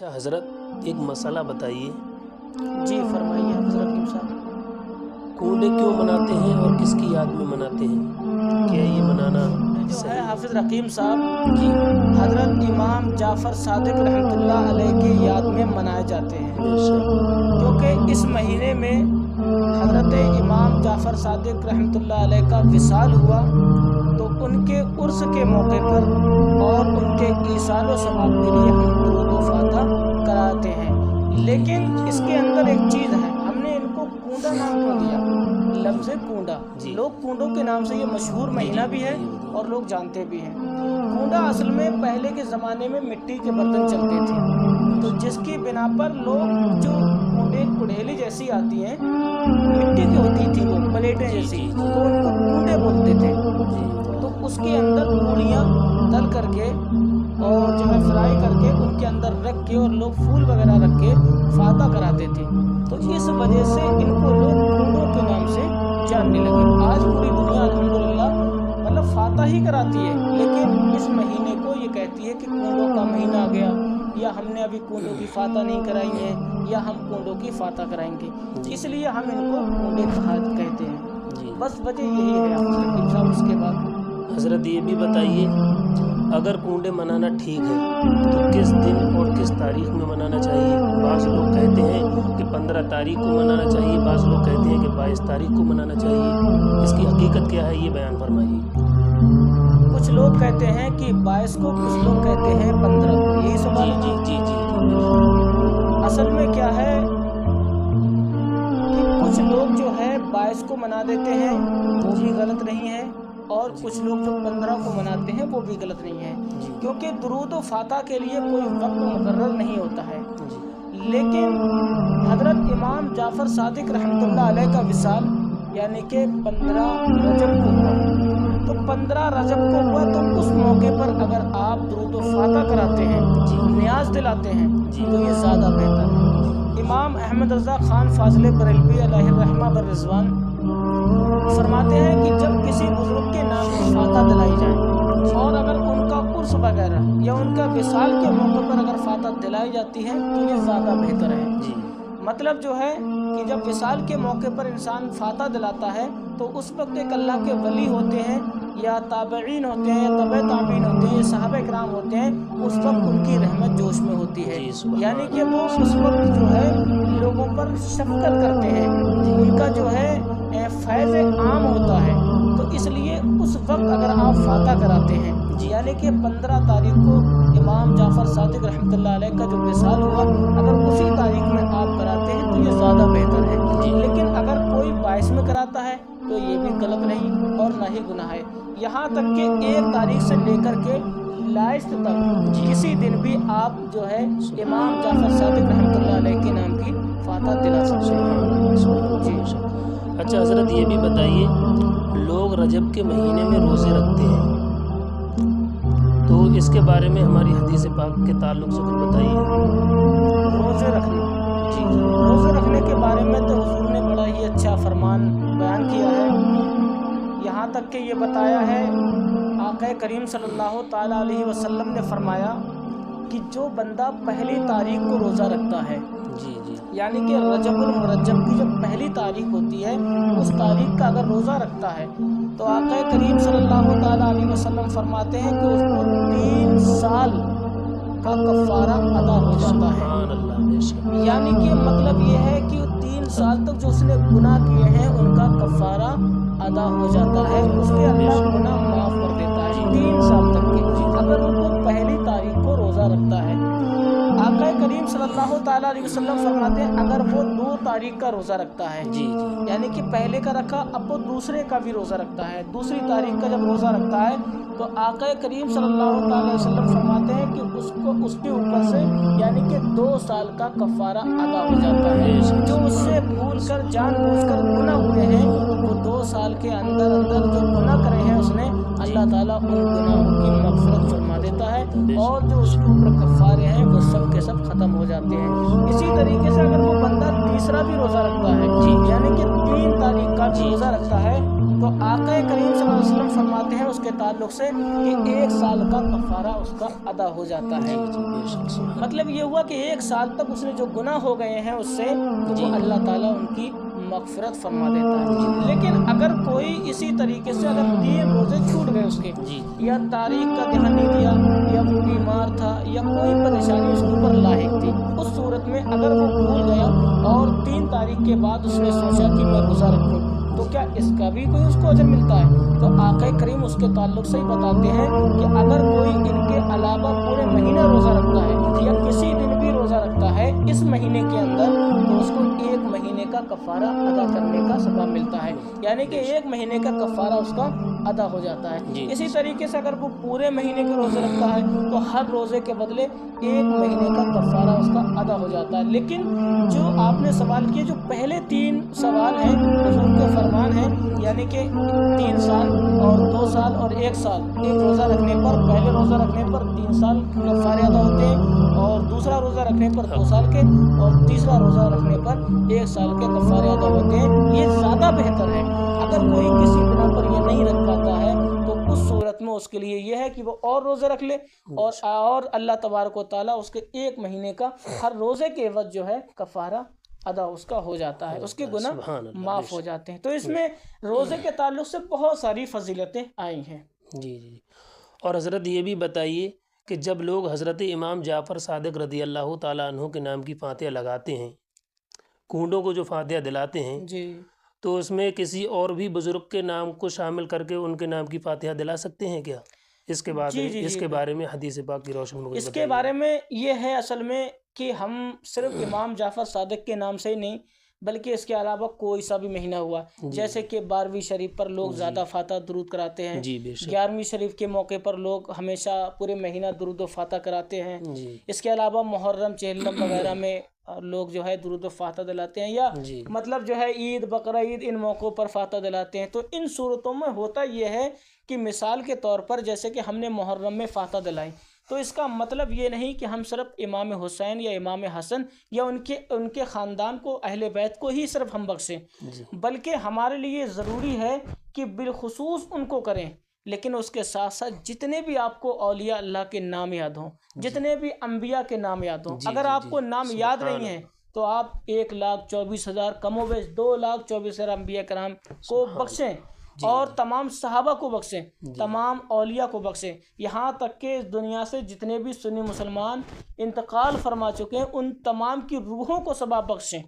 اچھا حضرت، ایک مسئلہ بتائیے۔ جی فرمائیے حضرت حکیم صاحب۔ کونڈے کیوں مناتے ہیں اور کس کی یاد میں مناتے ہیں؟ کیا یہ منانا جو ہے حافظ رحیم صاحب جی حضرت امام جعفر صادق رحمۃ اللہ علیہ کی یاد میں منائے جاتے ہیں، بے شک کیونکہ اس مہینے میں حضرت امام جعفر صادق رحمۃ اللہ علیہ کا وصال ہوا، تو ان کے عرس کے موقع پر اور ان کے ایصال و ثواب کے لیے ہم درود و فاتح کراتے ہیں۔ لیکن اس کے اندر ایک چیز ہے، ہم نے ان کو کونڈا نام کیوں دیا؟ لفظ کونڈا، لوگ کونڈوں کے نام سے یہ مشہور مہینہ بھی ہے اور لوگ جانتے بھی ہیں۔ کونڈا اصل میں پہلے کے زمانے میں مٹی کے برتن چلتے تھے، تو جس کی بنا پر لوگ جو کونڈے کڑھیلی جیسی آتی ہیں، مٹی کی ہوتی تھی وہ پلیٹیں جیسی، تو ان کو کونڈے بولتے تھے۔ تو اس کے اندر پوڑیاں تل کر کے اور جو ہے فرائی کر کے ان کے اندر رکھ کے اور لوگ پھول وغیرہ رکھ کے فاتح کراتے تھے، تو اس وجہ سے ان کو لوگ کونڈوں کے نام سے جاننے لگے۔ آج پوری دنیا الحمدللہ مطلب فاتح ہی کراتی ہے، لیکن اس مہینے کو یہ کہتی ہے کہ کونڈوں کا مہینہ آ گیا، یا ہم نے ابھی کونڈوں کی فاتح نہیں کرائی ہے، یا ہم کونڈوں کی فاتح کرائیں گے، اس لیے ہم ان کو کونڈے کہتے ہیں۔ بس وجہ یہی ہے حضرت صاحب۔ اس کے بعد حضرت یہ بھی بتائیے، اگر کونڈے منانا ٹھیک ہے تو کس دن اور کس تاریخ میں منانا چاہیے؟ بعض لوگ کہتے ہیں کہ 15 تاریخ کو منانا چاہیے، بعض لوگ کہتے ہیں کہ 22 تاریخ کو منانا چاہیے، اس کی حقیقت کیا ہے یہ بیان فرمائیے۔ کچھ لوگ کہتے ہیں کہ 22 کو، کچھ لوگ کہتے ہیں 15 کو، یہی سوال ہے۔ جی اصل میں کیا ہے کہ کچھ لوگ جو ہے 22 کو منا دیتے ہیں، وہ بھی غلط نہیں ہے، اور کچھ لوگ جو 15 کو مناتے ہیں وہ بھی غلط نہیں ہے، کیونکہ درود و فاتح کے لیے کوئی وقت مقرر نہیں ہوتا ہے۔ لیکن حضرت امام جعفر صادق رحمۃ اللہ علیہ کا وصال یعنی کہ 15 رجب کو ہوا، تو 15 رجب کو ہوا، تو اس موقع پر اگر آپ درود و فاتح کراتے ہیں، نیاز دلاتے ہیں، تو یہ زیادہ بہتر ہے۔ امام احمد رضا خان فاضل بریلوی علیہ الرحمہ بالرضوان فرماتے ہیں کہ جب کسی بزرگ کے نام کی فاتح دلائی جائے، اور اگر ان کا عرس وغیرہ یا ان کا وصال کے موقع پر اگر فاتح دلائی جاتی ہے تو یہ زیادہ بہتر ہے۔ مطلب جو ہے کہ جب وصال کے موقع پر انسان فاتح دلاتا ہے، تو اس وقت ایک اللہ کے ولی ہوتے ہیں، یا تابعین ہوتے ہیں، یا تبع تابعین ہوتے ہیں، یا صحابہ کرام ہوتے ہیں، اس وقت ان کی رحمت جوش میں ہوتی ہے، یعنی کہ وہ اس وقت جو ہے لوگوں پر شفقت کرتے ہیں، ان کا جو ہے فیض عام ہوتا ہے، تو اس لیے اس وقت اگر آپ فاتح کراتے ہیں، یعنی کہ 15 تاریخ کو امام جعفر صادق رحمۃ اللہ علیہ کا جو وصال ہوا، اگر اسی تاریخ میں آپ کراتے ہیں تو یہ زیادہ بہتر ہے۔ لیکن اگر کوئی 22 میں کراتا ہے تو یہ بھی غلط نہیں اور نہ ہی گناہ ہے، یہاں تک کہ 1 تاریخ سے لے کر کے لاسٹ تک کسی دن بھی آپ جو ہے امام جعفر صادق رحمۃ اللہ علیہ کے نام کی فاتح دلا سکتے ہیں۔ اچھا حضرت یہ بھی بتائیے، لوگ رجب کے مہینے میں روزے رکھتے ہیں، تو اس کے بارے میں ہماری حدیث پاک کے تعلق سے کچھ بتائیے۔ روزے رکھنے کے بارے میں تو حضور نے بڑا ہی اچھا فرمان بیان کیا ہے، یہاں تک کہ یہ بتایا ہے، آقا کریم صلی اللہ تعالیٰ علیہ وسلم نے فرمایا کہ جو بندہ پہلی تاریخ کو روزہ رکھتا ہے، یعنی کہ رجب المرجب کی جو پہلی تاریخ ہوتی ہے، اس تاریخ کا اگر روزہ رکھتا ہے، تو آقا کریم صلی اللہ تعالیٰ علیہ وسلم فرماتے ہیں کہ اس کو 3 سال کا کفارہ ادا ہو جاتا ہے۔ یعنی کہ مطلب یہ ہے کہ 3 سال تک جو اس نے گناہ کیے ہیں ان کا کفارہ ادا ہو جاتا ہے، اس کے اللہ گناہ معاف کر دیتا ہے 3 سال تک کے، اگر وہ پہلی تاریخ کو روزہ رکھتا ہے۔ آقا کریم صلی اللہ تعالیٰ علیہ وسلم فرماتے ہیں اگر وہ 2 تاریخ کا روزہ رکھتا ہے، یعنی کہ پہلے کا رکھا، اب وہ دوسرے کا بھی روزہ رکھتا ہے، دوسری تاریخ کا جب روزہ رکھتا ہے، تو آقا کریم صلی اللہ تعالیٰ علیہ وسلم فرماتے ہیں کہ اس کو اس کے اوپر سے یعنی کہ 2 سال کا کفارہ ادا ہو جاتا ہے۔ جو اس سے بھول کر جان بوجھ کر گناہ ہوئے ہیں، وہ 2 سال کے اندر جو گناہ کرے ہیں اس نے، اللہ تعالیٰ ان گناہوں کی مغفرت فرما دیتا ہے، اور جو اس کے اوپر کفارے ہیں وہ سب کے سب ختم ہو جاتے ہیں۔ اسی طریقے سے اگر وہ بندہ تیسرا بھی روزہ رکھتا ہے، یعنی کہ 3 تاریخ کا روزہ رکھتا ہے، تو آقا کریم صلی اللہ علیہ وسلم فرماتے ہیں اس کے تعلق سے کہ 1 سال کا کفارہ اس کا ادا ہو جاتا ہے۔ مطلب یہ ہوا کہ 1 سال تک اس نے جو گناہ ہو گئے ہیں اس سے تو اللہ تعالیٰ ان کی مغفرت فرما دیتا ہے۔ لیکن اگر کوئی اسی طریقے سے اگر 3 روزے چھوٹ گئے اس کے، یا تاریخ کا دھیان نہیں دیا، یا وہ بیمار تھا، یا کوئی پریشانی اس کے اوپر لاحق تھی، اس صورت میں اگر وہ بھول گیا اور 3 تاریخ کے بعد اس نے سوچا کہ میں روزہ رکھوں، تو کیا اس کا بھی کوئی اس کو اجر ملتا ہے؟ تو آقا کریم اس کے تعلق سے ہی بتاتے ہیں کہ اگر کوئی ان کے علاوہ پورے مہینہ روزہ رکھتا ہے یا کسی دن بھی روزہ رکھتا ہے اس مہینے کے اندر، تو اس کو 1 مہینے کا کفارہ ادا کرنے کا ثواب ملتا ہے، یعنی کہ 1 مہینے کا کفارہ اس کا ادا ہو جاتا ہے۔ اسی طریقے سے اگر وہ پورے مہینے کے روزے رکھتا ہے تو ہر روزے کے بدلے 1 مہینے کا کفارہ اس کا ادا ہو جاتا ہے۔ لیکن جو آپ نے سوال کیے، جو پہلے 3 سوال ہیں حضور کے فرمان ہیں، یعنی کہ 3 سال اور 2 سال اور 1 سال، ایک روزہ رکھنے پر، پہلے روزہ رکھنے پر 3 سال کفارے ادا ہوتے ہیں، اور دوسرا روزہ رکھنے پر 2 سال کے، اور تیسرا روزہ رکھنے پر 1 سال کے کفارے ادا ہوتے ہیں۔ یہ زیادہ بہتر ہے۔ اگر کوئی کسی بنا پر یہ نہیں رکھ پاتا ہے تو اس صورت میں اس کے لیے یہ ہے کہ وہ اور روزے رکھ لے، اور اللہ تبارک و تعالیٰ اس کے 1 مہینے کا ہر روزے کے عوض جو ہے کفارہ ادا اس کا ہو جاتا ہے، اس کے گناہ معاف ہو جاتے ہیں۔ تو اس میں روزے کے تعلق سے بہت ساری فضیلتیں آئی ہیں۔ جی جی، اور حضرت یہ بھی بتائیے کہ جب لوگ حضرت امام جعفر صادق رضی اللہ تعالیٰ عنہ کے نام کی فاتحہ لگاتے ہیں، کونڈوں کو جو فاتحہ دلاتے ہیں، جی، تو اس میں کسی اور بھی بزرگ کے نام کو شامل کر کے ان کے نام کی فاتحہ دلا سکتے ہیں کیا؟ اس کے بعد اس کے بارے میں حدیث پاک کی روشنی میں اس کے بارے میں یہ ہے اصل میں کہ ہم صرف امام جعفر صادق کے نام سے ہی نہیں، بلکہ اس کے علاوہ کوئی سا بھی مہینہ ہوا، جیسے کہ 12ویں شریف پر لوگ زیادہ فاتحہ درود کراتے ہیں، 11ویں شریف کے موقع پر لوگ ہمیشہ پورے مہینہ درود و فاتحہ کراتے ہیں، اس کے علاوہ محرم، چہلم وغیرہ میں لوگ جو ہے درود و فاتحہ دلاتے ہیں، یا مطلب جو ہے عید، بقرہ عید، ان موقعوں پر فاتحہ دلاتے ہیں۔ تو ان صورتوں میں ہوتا یہ ہے کہ مثال کے طور پر جیسے کہ ہم نے محرم میں فاتحہ دلائی، تو اس کا مطلب یہ نہیں کہ ہم صرف امام حسین یا امام حسن یا ان کے خاندان کو، اہل بیت کو ہی صرف ہم بخشیں، بلکہ ہمارے لیے ضروری ہے کہ بالخصوص ان کو کریں، لیکن اس کے ساتھ ساتھ جتنے بھی آپ کو اولیاء اللہ کے نام یاد ہوں، جتنے بھی انبیاء کے نام یاد ہوں، اگر آپ کو نام یاد نہیں ہیں تو آپ 1,24,000 کم و بیش 2,24,000 انبیاء کرام کو بخشیں، اور تمام صحابہ کو بخشیں، تمام اولیاء کو بخشیں، یہاں تک کہ اس دنیا سے جتنے بھی سنی مسلمان انتقال فرما چکے ہیں ان تمام کی روحوں کو ثواب بخشیں۔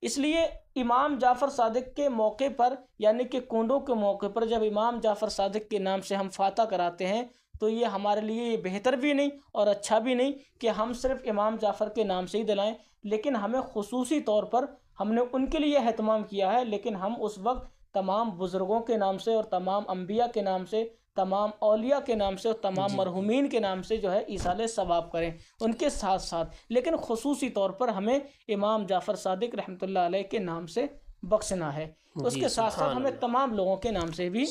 اس لیے امام جعفر صادق کے موقع پر، یعنی کہ کنڈوں کے موقع پر جب امام جعفر صادق کے نام سے ہم فاتحہ کراتے ہیں، تو یہ ہمارے لیے یہ بہتر بھی نہیں اور اچھا بھی نہیں کہ ہم صرف امام جعفر کے نام سے ہی دلائیں، لیکن ہمیں خصوصی طور پر ہم نے ان کے لیے اہتمام کیا ہے، لیکن ہم اس وقت تمام بزرگوں کے نام سے اور تمام انبیاء کے نام سے، تمام اولیاء کے نام سے اور تمام مرحومین کے نام سے جو ہے ایصال ثواب کریں ان کے ساتھ ساتھ، لیکن خصوصی طور پر ہمیں امام جعفر صادق رحمۃ اللہ علیہ کے نام سے بخشنا ہے، اس کے ساتھ ساتھ ہمیں تمام لوگوں کے نام سے بھی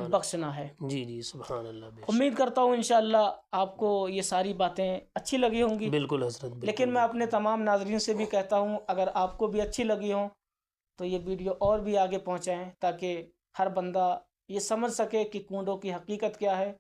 بخشنا ہے۔ جی سبحان اللہ۔ امید کرتا ہوں انشاءاللہ آپ کو یہ ساری باتیں اچھی لگی ہوں گی۔ بالکل حضرت، لیکن میں اپنے تمام ناظرین سے بھی کہتا ہوں اگر آپ کو بھی اچھی لگی ہوں تو یہ ویڈیو اور بھی آگے پہنچائیں، تاکہ ہر بندہ یہ سمجھ سکے کہ کنڈوں کی حقیقت کیا ہے